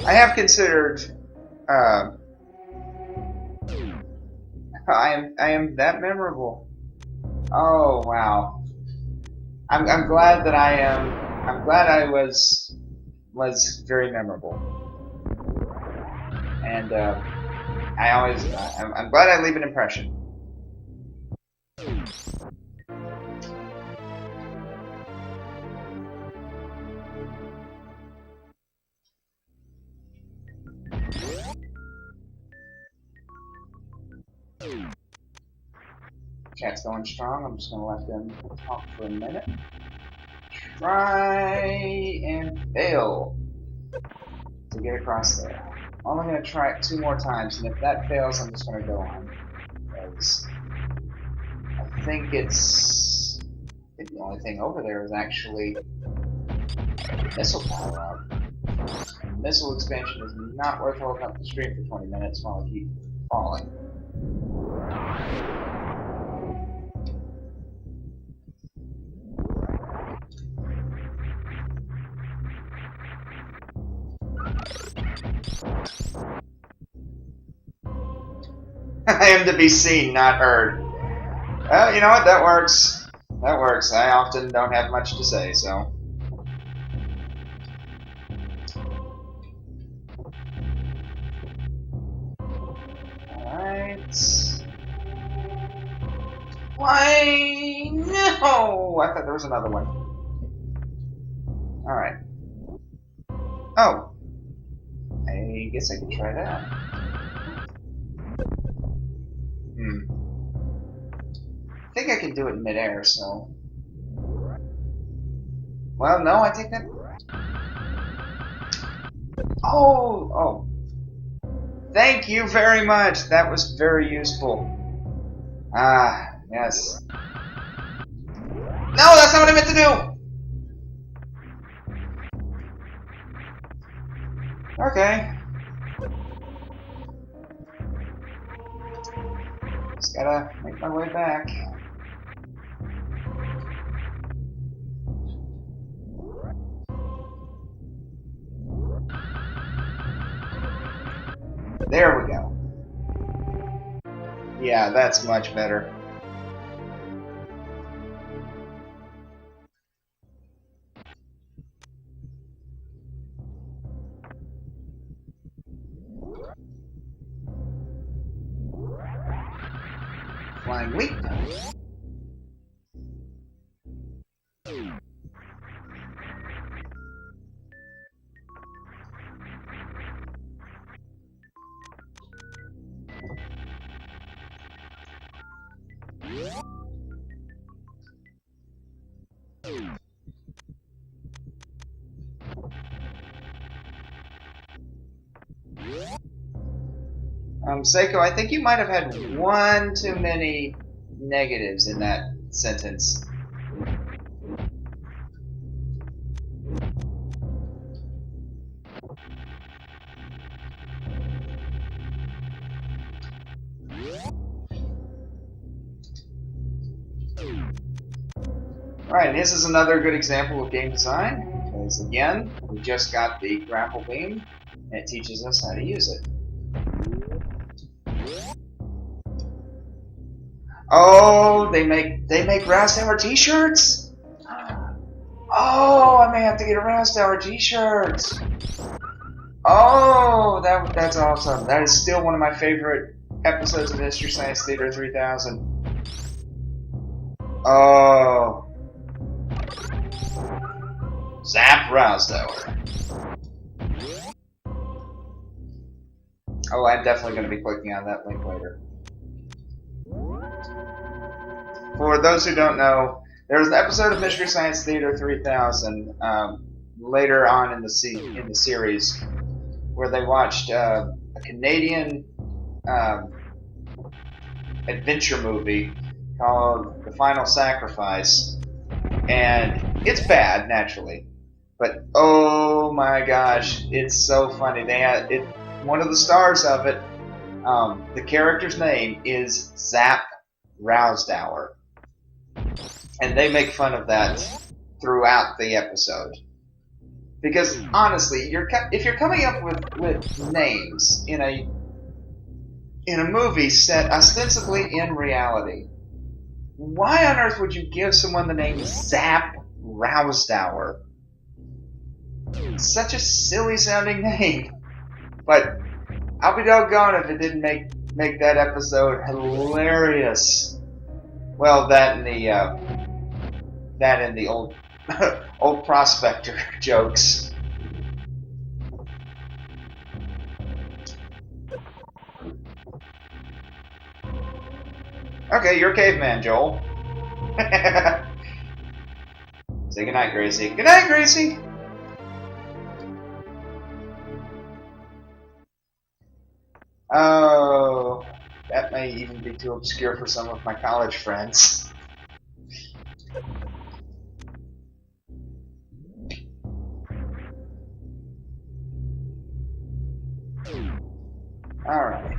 I have considered. I am that memorable. Oh wow! I'm glad that I am. I'm glad I was very memorable, and I'm glad I leave an impression. Chat's going strong. I'm just gonna let them talk for a minute. Try and fail to get across there. I'm only gonna try it 2 more times, and if that fails, I'm just gonna go on. Because I think the only thing over there is actually missile power up. And missile expansion is not worth holding up the stream for 20 minutes while I keep falling. I am to be seen, not heard. Well, you know what? That works. That works. I often don't have much to say, so. Alright. Why? No! I thought there was another one. Alright. Oh. I guess I can try that. I think I can do it in midair, so. Well, no, I take that. Oh! Thank you very much! That was very useful. Ah, yes. No, that's not what I meant to do! Okay. Just gotta make my way back. There we go. Yeah, that's much better. Flying leap. Seiko, I think you might have had one too many negatives in that sentence. Alright, this is another good example of game design, because again, we just got the grapple beam, and it teaches us how to use it. Oh, they make Rousdower t-shirts? Oh, I may have to get a Rousdower t-shirt. Oh, that's awesome. That is still one of my favorite episodes of Mystery Science Theater 3000. Oh. Zap Rousdower. Oh, I'm definitely going to be clicking on that link later. For those who don't know, there was an episode of Mystery Science Theater 3000 later on in the series where they watched a Canadian adventure movie called The Final Sacrifice, and it's bad naturally, but oh my gosh, it's so funny. They had it. One of the stars of it, the character's name is Zap Rousdower. And they make fun of that throughout the episode. Because honestly, if you're coming up with names in a movie set ostensibly in reality, why on earth would you give someone the name Zap Rousdower? Such a silly sounding name. But I'll be doggone if it didn't make that episode hilarious. Well, that and the old old prospector jokes. Okay, you're a caveman, Joel. Say goodnight, Gracie. Good night, Gracie! Oh, that may even be too obscure for some of my college friends. Alright.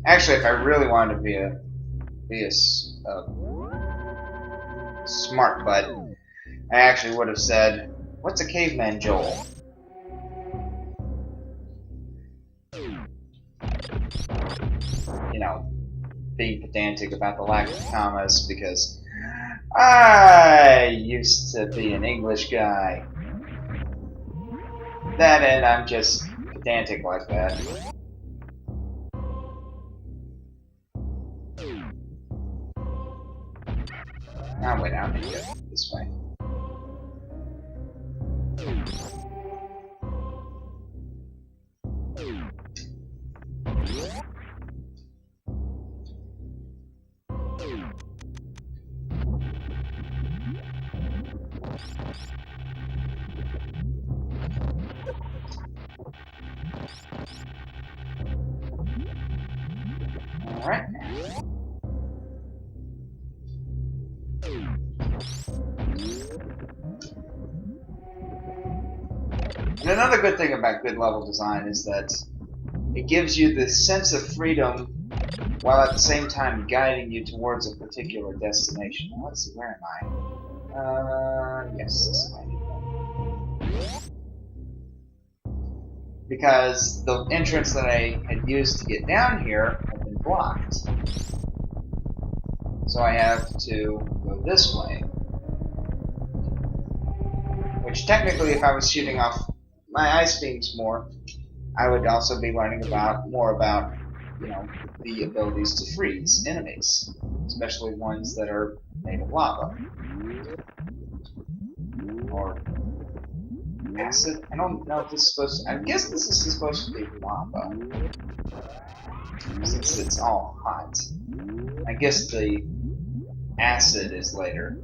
Actually, if I really wanted to be a smart butt, I actually would have said, "What's a caveman, Joel?" You know, being pedantic about the lack of commas because I used to be an English guy. That and I'm just pedantic like that. Oh wait, I need to go this way. Alright. And another good thing about good level design is that it gives you the sense of freedom while at the same time guiding you towards a particular destination. Now, let's see, where am I? Yes, this might be one. Because the entrance that I had used to get down here had been blocked. So I have to go this way. Which technically, if I was shooting off my ice beams more, I would also be learning more about, you know, the abilities to freeze enemies, especially ones that are made of lava or acid. I don't know if this is supposed to. I guess this is supposed to be lava, since it's all hot. I guess the acid is later.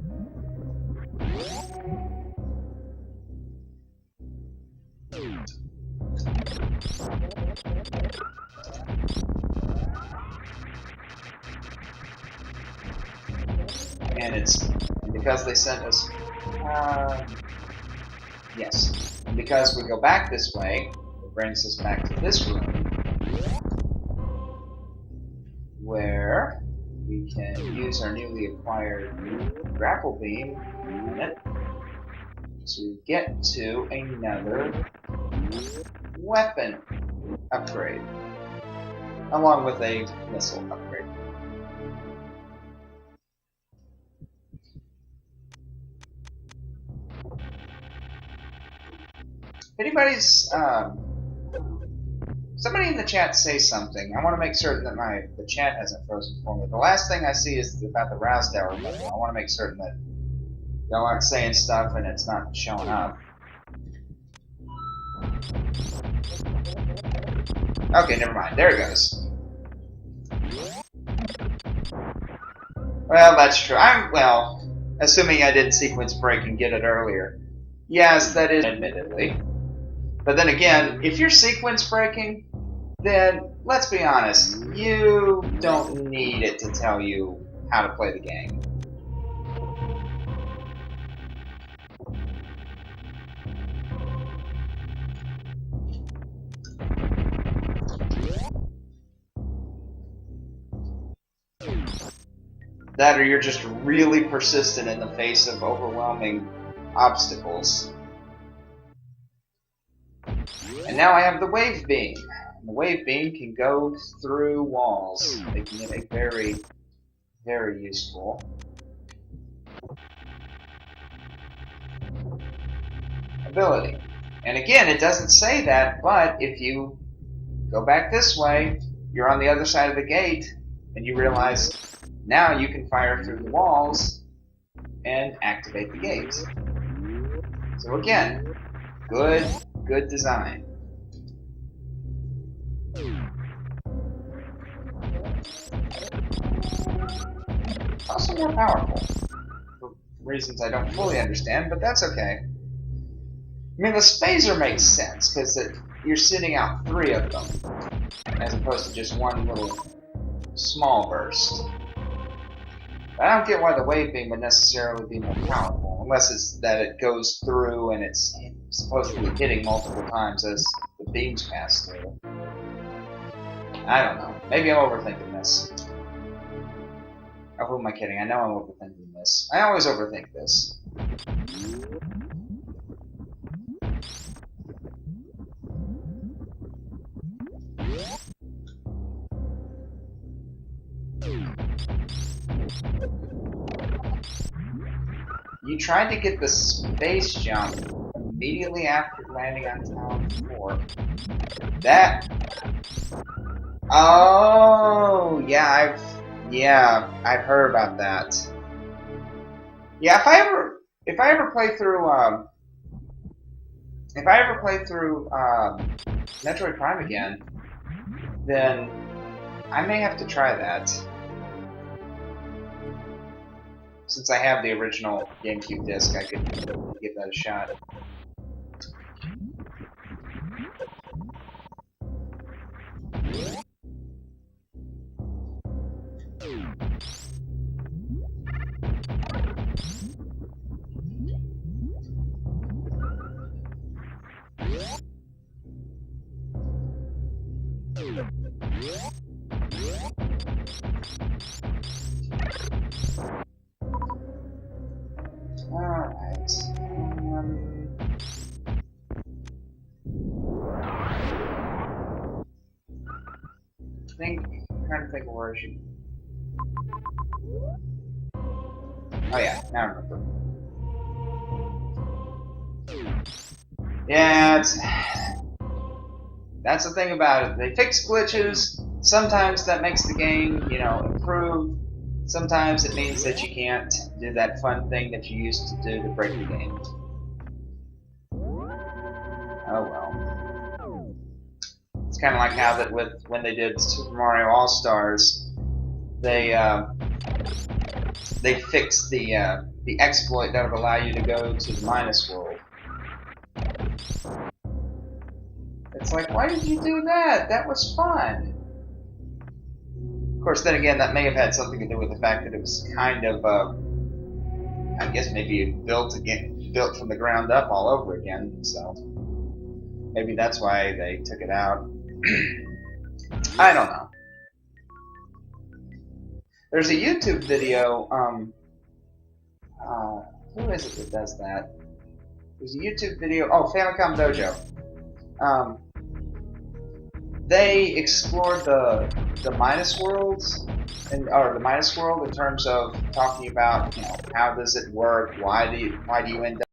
And it's because they sent us. Yes, and because we go back this way, it brings us back to this room, where we can use our newly acquired grapple beam in it to get to another weapon upgrade, along with a missile upgrade. If anybody's Somebody in the chat say something. I want to make certain that the chat hasn't frozen for me. The last thing I see is about the Rouse Tower level. I want to make certain that y'all aren't saying stuff and it's not showing up. Okay, never mind. There it goes. Well, that's true. Assuming I did sequence break and get it earlier. Yes, that is admittedly. But then again, if you're sequence breaking, then let's be honest, you don't need it to tell you how to play the game. That or you're just really persistent in the face of overwhelming obstacles. And now I have the wave beam. The wave beam can go through walls, making it a very, very useful. ability. And again, it doesn't say that, but if you go back this way, you're on the other side of the gate, and you realize now you can fire through the walls and activate the gate. So again, good design. Also more powerful, for reasons I don't fully understand, but that's okay. I mean, the spacer makes sense, because you're sending out 3 of them, as opposed to just one little small burst. But I don't get why the wave beam would necessarily be more powerful, unless it's that it goes through and it's supposedly hitting multiple times as the beams pass through. I don't know. Maybe I'm overthinking this. Oh, who am I kidding? I know I'm overthinking this. I always overthink this. You tried to get the space jump immediately after landing on Town 4. That... Oh, yeah, I've heard about that. Yeah, if I ever play through Metroid Prime again, then I may have to try that. Since I have the original GameCube disc, I could give that a shot. Alright. I'm trying to think of where I should... Oh yeah, now I remember. Yeah, that's the thing about it. They fix glitches. Sometimes that makes the game, improve. Sometimes it means that you can't do that fun thing that you used to do to break the game. Oh well. It's kind of like how that when they did Super Mario All-Stars, they fixed the exploit that would allow you to go to the Minus World. It's like, why did you do that? That was fun. Of course, then again, that may have had something to do with the fact that it was kind of, I guess maybe built from the ground up all over again. So maybe that's why they took it out. I don't know. There's a YouTube video. Who is it that does that? There's a YouTube video. Oh, Famicom Dojo. They explored the Minus Worlds, or the Minus World in terms of talking about how does it work, why do you end up